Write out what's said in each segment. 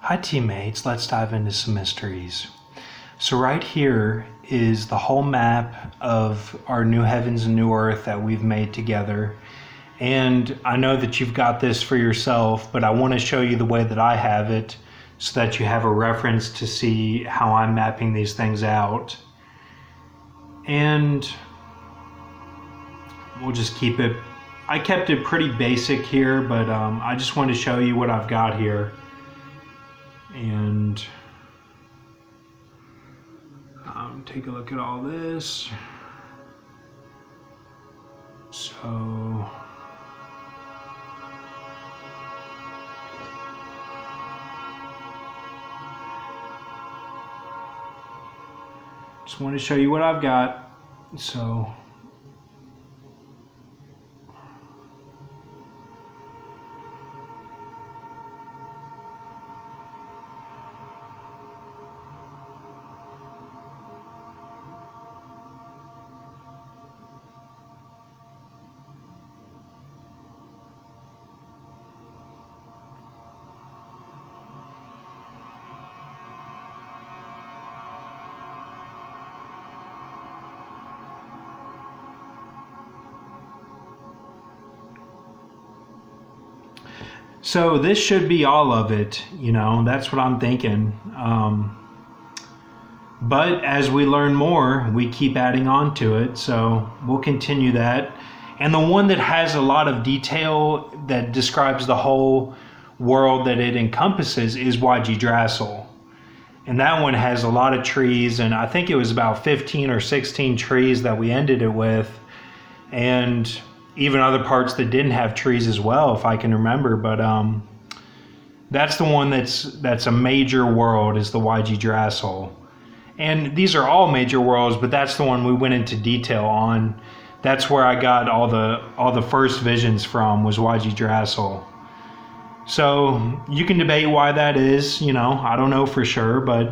Hi teammates, let's dive into some mysteries. So right here is the whole map of our new heavens and new earth that we've made together. And I know that you've got this for yourself, but I want to show you the way that I have it so that you have a reference to see how I'm mapping these things out. And we'll just keep it, I kept it pretty basic here, but I just want to show you what I've got here. And take a look at all this. So just want to show you what I've got. So this should be all of it, you know, that's what I'm thinking. But as we learn more, we keep adding on to it, so we'll continue that. And the one that has a lot of detail that describes the whole world that it encompasses is Yggdrasil. And that one has a lot of trees, and I think it was about 15 or 16 trees that we ended it with. And even other parts that didn't have trees as well, if I can remember. But that's the one that's a major world, is the Yggdrasil. And these are all major worlds, but that's the one we went into detail on. That's where I got all the first visions from, was Yggdrasil. So you can debate why that is, you know, I don't know for sure, but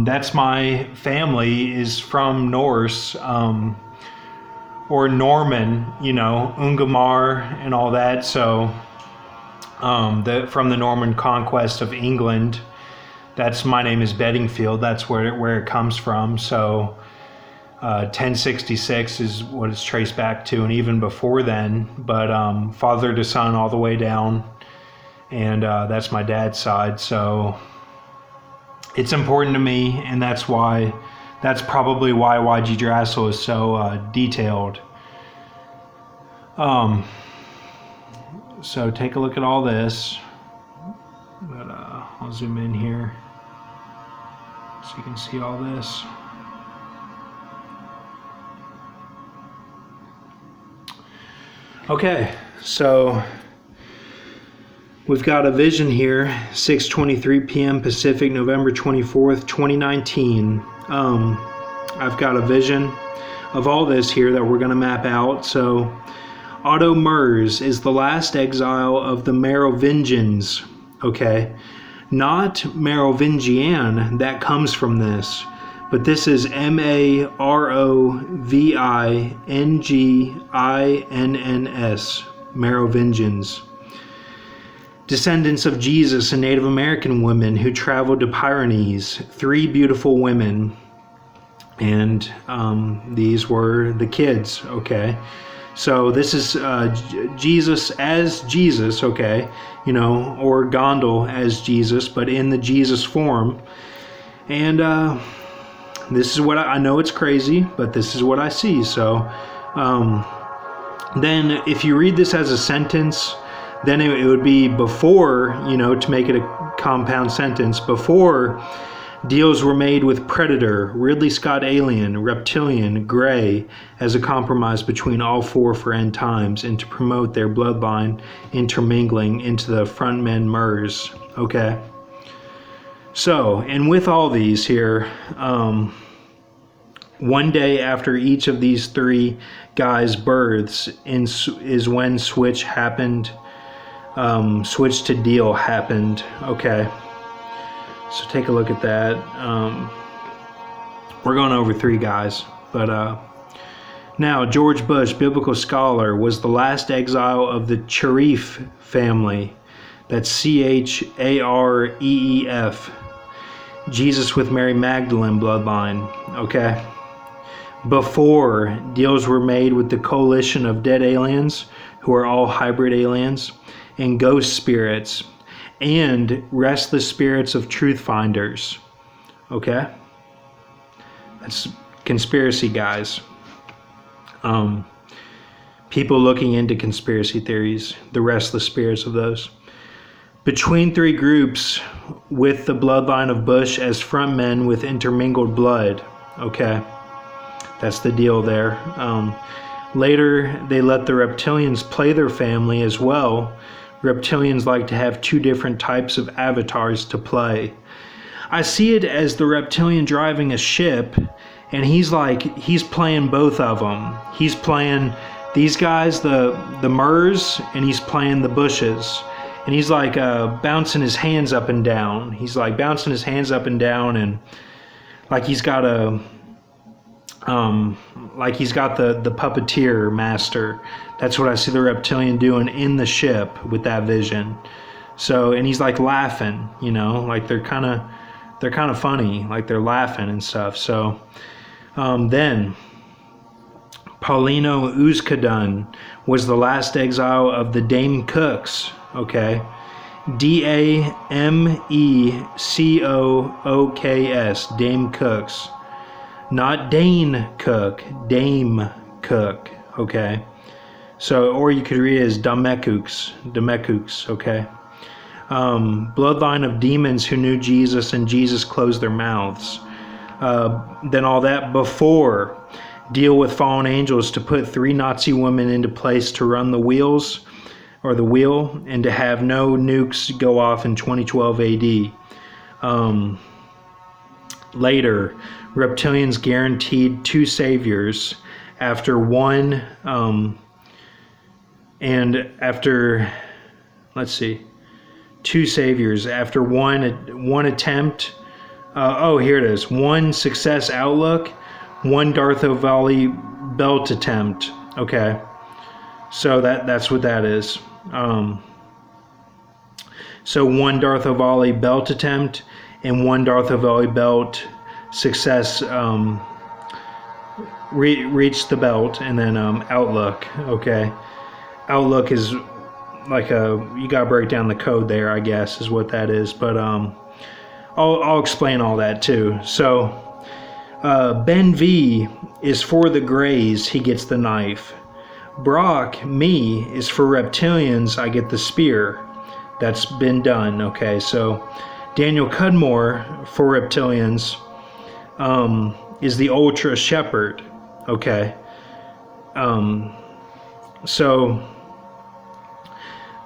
that's my family is from Norse, or Norman, you know, Ungamar and all that. So from the Norman conquest of England, that's my name is Bedingfield. That's where it comes from. So 1066 is what it's traced back to, and even before then. But father to son all the way down, and that's my dad's side. So it's important to me, and that's probably why Yggdrasil is so detailed. So take a look at all this. But I'll zoom in here so you can see all this. Okay, so we've got a vision here, 6:23 p.m. Pacific, November 24th, 2019. I've got a vision of all this here that we're going to map out. So Otto Mers is the last exile of the Marovinginns. Okay, not Marovingian, that comes from this, but this is Marovinginns, Marovingians. Descendants of Jesus and Native American women who traveled to Pyrenees, 3 beautiful women, and these were the kids, okay? So this is Jesus as Jesus, okay, you know, or Gondel as Jesus, but in the Jesus form. And this is what I know, it's crazy, but this is what I see. So then if you read this as a sentence, then it would be before, you know, to make it a compound sentence, before deals were made with Predator, Ridley Scott Alien, Reptilian, Grey, as a compromise between all 4 for end times, and to promote their bloodline intermingling into the frontmen Mers. Okay. So, and with all these here, one day after each of these 3 guys' births is when switch happened. Switch to deal happened. Okay. So take a look at that. We're going over 3 guys, but now George Bush, biblical scholar, was the last exile of the Chareef family. That's Chareef. Jesus with Mary Magdalene bloodline. Okay. Before deals were made with the coalition of dead aliens, who are all hybrid aliens, and ghost spirits, and restless spirits of truth finders. Okay? That's conspiracy guys. People looking into conspiracy theories, the restless spirits of those. Between three groups with the bloodline of Bush as front men with intermingled blood. Okay? That's the deal there. Later, they let the reptilians play their family as well. Reptilians like to have two different types of avatars to play. I see it as the reptilian driving a ship, and he's playing both of them. He's playing these guys, the Murs, and he's playing the Bushes. And he's like bouncing his hands up and down. He's like bouncing his hands up and down, and like he's got the puppeteer master. That's what I see the reptilian doing in the ship with that vision. So, and he's like laughing, you know, like they're kind of funny, like they're laughing and stuff. So, then Paulino Uzcudun was the last exile of the damecooks. Okay, Damecooks, damecooks. Not Dane Cook, Dame Cook, okay? So, or you could read it as damecooks, okay? Bloodline of demons who knew Jesus and Jesus closed their mouths. Then all that before, deal with fallen angels to put 3 Nazi women into place to run the wheels, or the wheel, and to have no nukes go off in 2012 AD. Later, reptilians guaranteed 2 saviors after one, two saviors after one attempt. Here it is. 1 success outlook, 1 Darth Valley belt attempt. Okay, so that's what that is. So 1 Darth Valley belt attempt and 1 Darth Valley belt success, reach the belt, and then outlook. Okay, outlook is like you gotta break down the code there, I guess, is what that is. But I'll explain all that too. So Ben V is for the Greys, he gets the knife. Brock, me, is for reptilians, I get the spear. That's been done. Okay, so Daniel Cudmore for reptilians is the Ultra Shepherd. Okay, so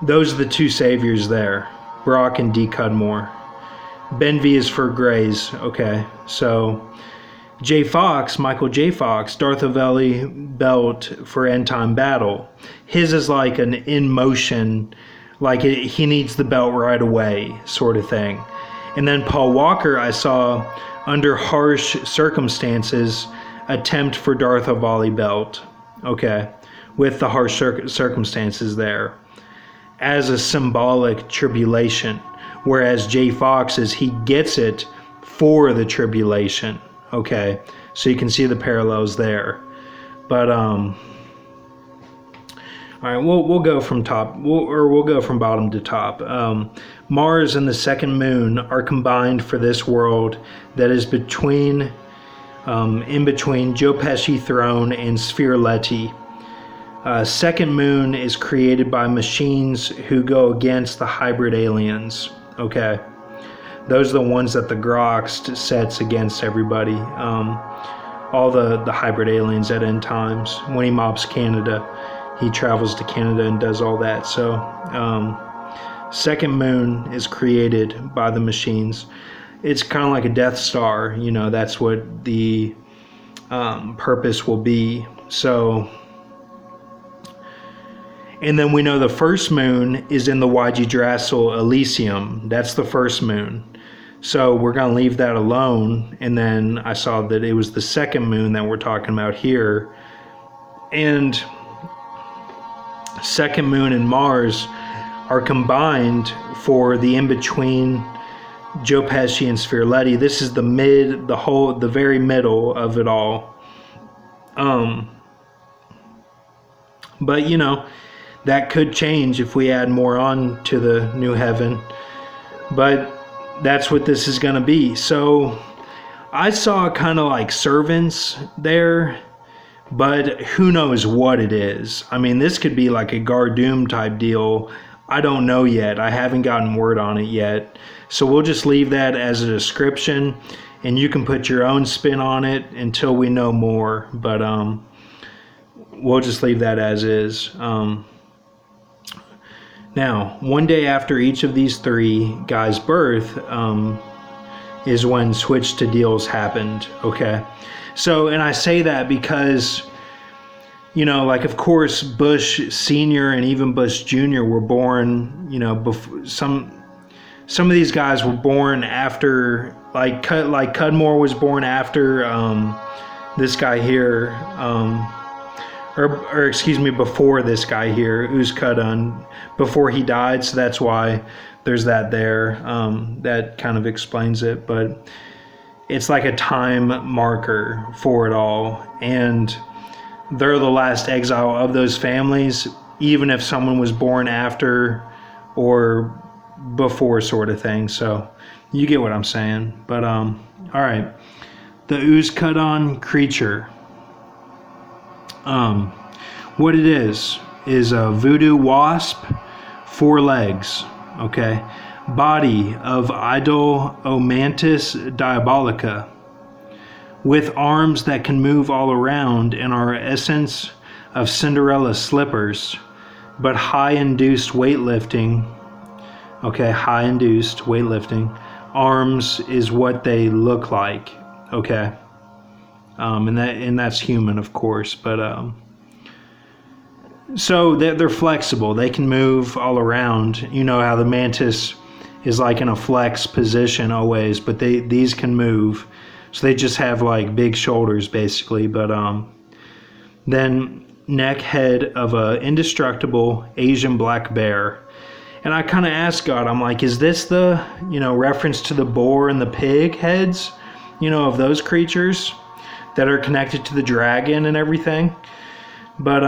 those are the 2 saviors there, Brock and D. Cudmore. Ben V is for Greys. Okay, so Michael J. Fox, Darth Valley belt for end time battle. His is like an in motion, like he needs the belt right away sort of thing. And then Paul Walker, I saw under harsh circumstances attempt for Darth Valley belt. Okay, with the harsh circumstances there as a symbolic tribulation, whereas J. Fox he gets it for the tribulation. Okay, so you can see the parallels there. But all right, we'll go from top, we'll go from bottom to top. Mars and the second moon are combined for this world that is in between Joe Pesci throne and Sphere Leti. Second moon is created by machines who go against the hybrid aliens. Okay. Those are the ones that the Grox sets against everybody. All the hybrid aliens at end times. When he mobs Canada, he travels to Canada and does all that. So, second moon is created by the machines. It's kind of like a Death Star. You know, that's what the purpose will be. So, and then we know the first moon is in the Yggdrasil Elysium. That's the first moon. So we're going to leave that alone. And then I saw that it was the second moon that we're talking about here. And second moon and Mars are combined for the in-between Joe Pesci and Sfirletti. This is the very middle of it all. But you know, that could change if we add more on to the new heaven. But that's what this is going to be. So I saw kind of like servants there, but who knows what it is. I mean, this could be like a Gardoom type deal. I don't know yet. I haven't gotten word on it yet. So we'll just leave that as a description, and you can put your own spin on it until we know more. But we'll just leave that as is. Now, one day after each of these three guys' birth is when switch to deals happened, okay? So, and I say that because, you know, like, of course, Bush Sr. and even Bush Jr. were born, you know, some of these guys were born after, like Cudmore was born after this guy here, or excuse me, before this guy here, uzcudun, before he died. So that's why there's that there. That kind of explains it, but it's like a time marker for it all. And they're the last exile of those families, even if someone was born after or before, sort of thing. So you get what I'm saying. But all right, the uzcudun creature. What it is a voodoo wasp, 4 legs, okay? Body of Idolomantis diabolica, with arms that can move all around and are essence of Cinderella slippers, but high-induced weightlifting, okay, high-induced weightlifting, arms is what they look like, okay? And that's human, of course, but so they're flexible. They can move all around. You know how the mantis is like in a flex position always, but these can move. So they just have like big shoulders basically. But then neck, head of a indestructible Asian black bear. And I kind of asked God, I'm like, is this the, you know, reference to the boar and the pig heads, you know, of those creatures that are connected to the dragon and everything? But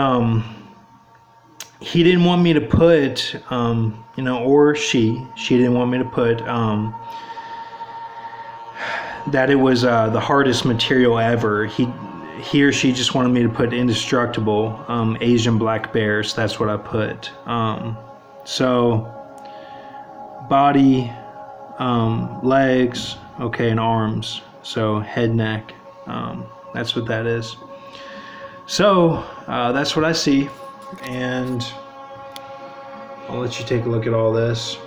he didn't want me to put, you know, or she didn't want me to put that it was the hardest material ever. He or she just wanted me to put indestructible Asian black bears. That's what I put. So body, legs, okay, and arms. So head, neck. That's what that is. So that's what I see. And I'll let you take a look at all this.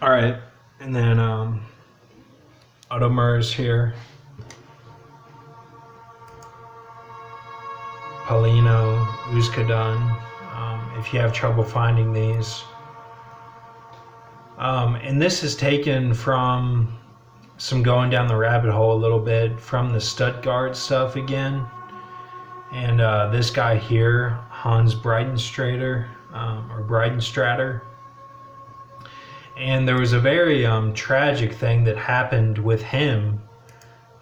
All right, and then Automers here. Paulino, uzcudun, if you have trouble finding these. And this is taken from some going down the rabbit hole a little bit from the Stuttgart stuff again. And this guy here, Hans Breitenstrater, or Breitenstrater. And there was a very tragic thing that happened with him.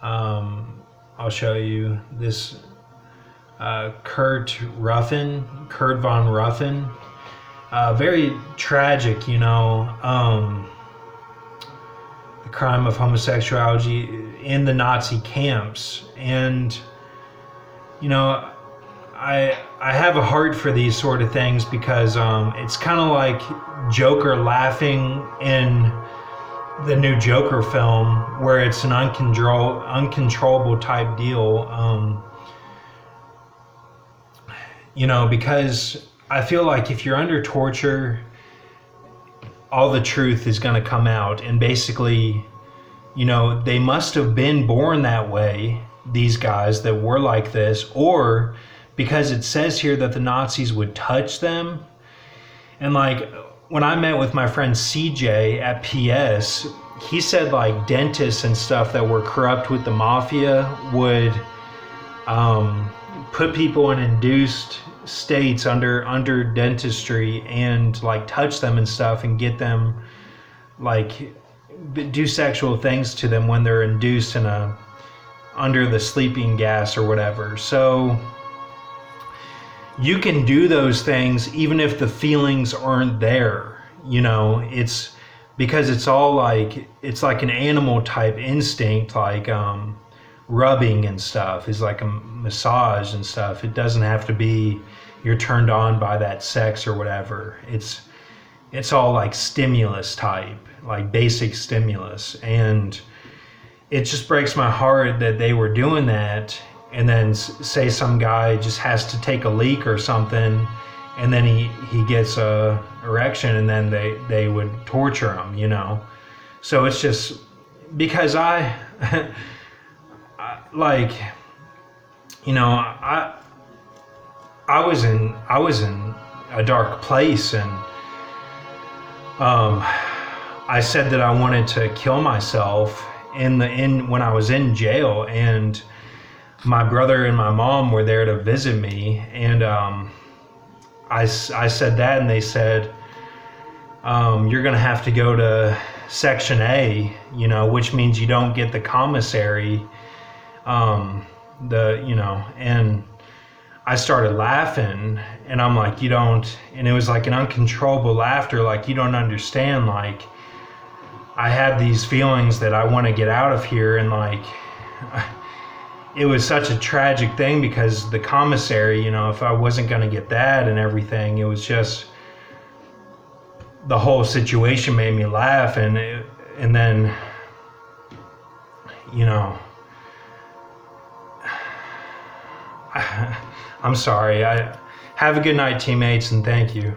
I'll show you this. Kurt von Ruffen, very tragic, you know, the crime of homosexuality in the Nazi camps. And, you know, I have a heart for these sort of things because it's kind of like Joker laughing in the new Joker film, where it's an uncontrollable type deal. You know, because I feel like if you're under torture, all the truth is going to come out. And basically, you know, they must have been born that way, these guys that were like this, or because it says here that the Nazis would touch them. And like when I met with my friend CJ at PS, he said like dentists and stuff that were corrupt with the mafia would put people in induced states under dentistry and like touch them and stuff and get them like do sexual things to them when they're induced in under the sleeping gas or whatever. So you can do those things even if the feelings aren't there. You know, it's because it's all like, it's like an animal type instinct, like rubbing and stuff is like a massage and stuff. It doesn't have to be you're turned on by that sex or whatever. It's all like stimulus type, like basic stimulus. And it just breaks my heart that they were doing that. And then say some guy just has to take a leak or something, and then he gets a erection, and then they would torture him, you know. So it's just because I like, you know, I was in a dark place, and I said that I wanted to kill myself when I was in jail, and my brother and my mom were there to visit me, and I said that, and they said, you're gonna have to go to Section A, you know, which means you don't get the commissary, and I started laughing, and I'm like, you don't, and it was like an uncontrollable laughter, like, you don't understand, like, I have these feelings that I want to get out of here, and like, it was such a tragic thing because the commissary, you know, if I wasn't going to get that and everything, it was just, the whole situation made me laugh, and then, you know, I'm sorry. Have a good night, teammates, and thank you.